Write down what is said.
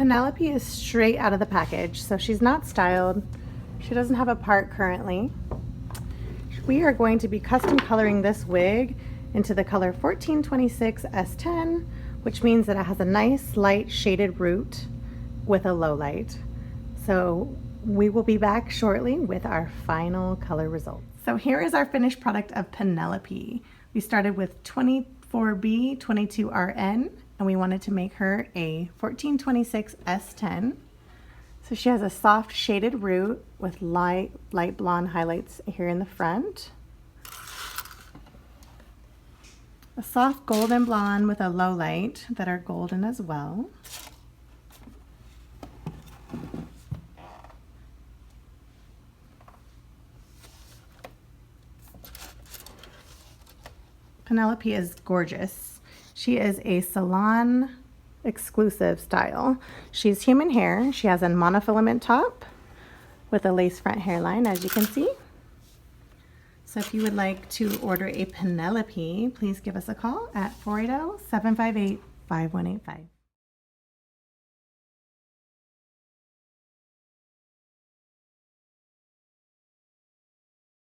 Penelope is straight out of the package, so she's not styled. She doesn't have a part currently. We are going to be custom coloring this wig into the color 1426 S10, which means that it has a nice light shaded root with a low light. So we will be back shortly with our final color results. So here is our finished product of Penelope. We started with 24B, 22RN, and we wanted to make her a 1426 S10. So she has a soft shaded root with light blonde highlights here in the front. A soft golden blonde with a low light that are golden as well. Penelope is gorgeous. She is a salon exclusive style. She's human hair. She has a monofilament top with a lace front hairline, as you can see. So if you would like to order a Penelope, please give us a call at 480-758-5185.